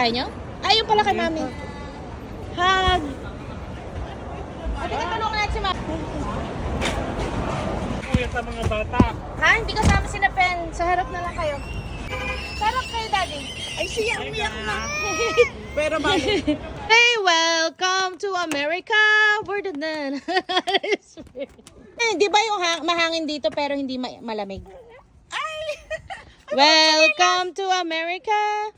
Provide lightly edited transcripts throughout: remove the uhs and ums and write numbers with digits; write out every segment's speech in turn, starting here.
bahay nyo? Ayun pala kay mami. Hug. Ate, katulungan natin si mami. Kuya sa mga bata. Ha? Hindi kasama si na Pen. Sa harap na lang kayo. Sa harap kayo, daddy. Ay, siya umiyak na. Pero bakit? Hey, welcome to America. We're the nun. Di ba yung mahangin dito pero hindi malamig? Ay! Welcome to America.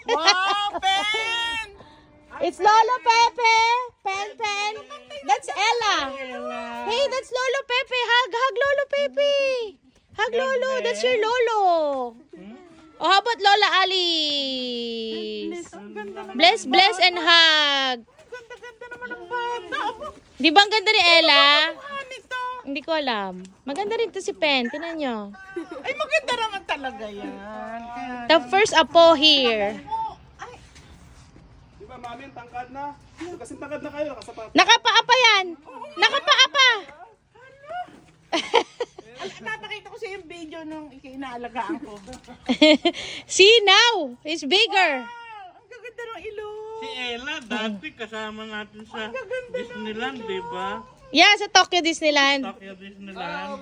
Wow, Ben! It's Lolo Pepe. Pen. That's Ella. Hey, that's Lolo Pepe. Hug Lolo Pepe. Hug Lolo. That's your Lolo. Oh, how about Lola Alice? Bless and hug. Ganda naman ang bata. Di ba ang ganda ni Ella? Ano ito? Hindi ko alam. Maganda rin to si Pen. Tinan nyo. Ay, maganda naman talaga yan. Kaya, The first apo here. ay, Di ba mami, tangkad na? Kasi tangkad na kayo, nakasapat. Nakapaapa yan. Nakapaapa. napakita ko sa yung video nung inaalagaan ko. See now. It's bigger. Ang gaganda ng ilong. Si Ella, dati kasama natin sa Disneyland, di ba? Yeah, sa Tokyo Disneyland. Tokyo Disneyland.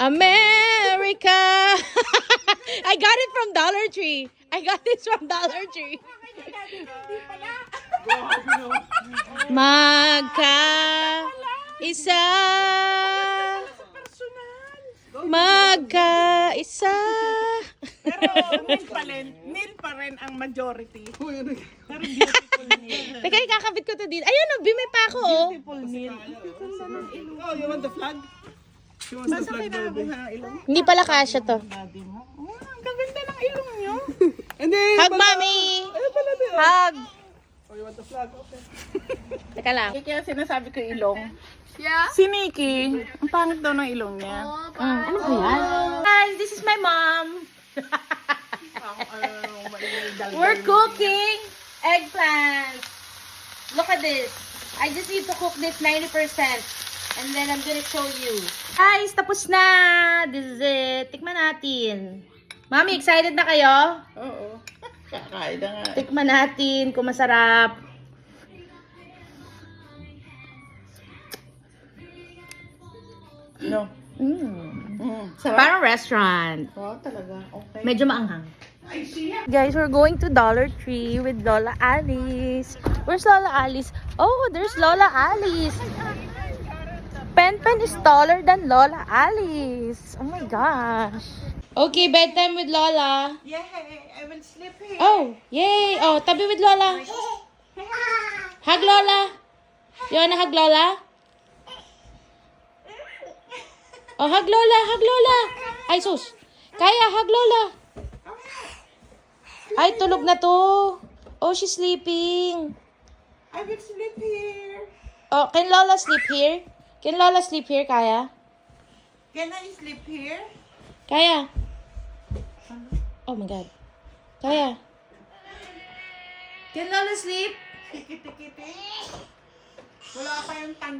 America. I got it from Dollar Tree. Hindi pala. Magka-isa. Personal. Magka-isa. Pero nil pa rin ang majority. Pero beautiful nil. Teka, kakabit ko to dito. Ayun, bimay pa ako, oh. Beautiful nil. Oh, you want the flag? You want the Basta flag, kailangan baby? mo ng ilong. Hindi pala kasya to. Daddy mo. Oh, ang gaganda ng ilong nyo. And then, Hug, mommy. Hug. oh, you want the flag? Okay. Teka lang. Kaya sinasabi ko ilong. Yeah? Si Nikki, ang pangit daw ng ilong niya. Ano ba yan? Guys, this is my mom. We're cooking eggplants. Look at this. I just need to cook this 90%. And then I'm gonna show you. Guys, tapos na. This is it. Tikman natin. Mami, excited na kayo? Oo. Kakain na nga. Tikman natin kung masarap. No. Sarap. Parang restaurant. Oo, talaga. Okay. Medyo maanghang. Ay, siya. Guys, we're going to Dollar Tree with Lola Alice. Where's Lola Alice? Oh, there's Lola Alice. Pen is taller than Lola Alice. Oh my gosh. Okay, bedtime with Lola. Yay, I will sleep here. Oh, yay. Oh, tabi with Lola. Hug Lola. You wanna hug Lola? Oh, hug Lola, hug Lola. Ay, sus. Kaya, hug Lola. Ay, tulog na to. Oh, she's sleeping. I will sleep here. Oh, can Lola sleep here? Can Lola sleep here, Kaya? Can I sleep here? Kaya? Oh my God. Kaya? Can Lola sleep? Tikiti-kiti. Wala pa yung tang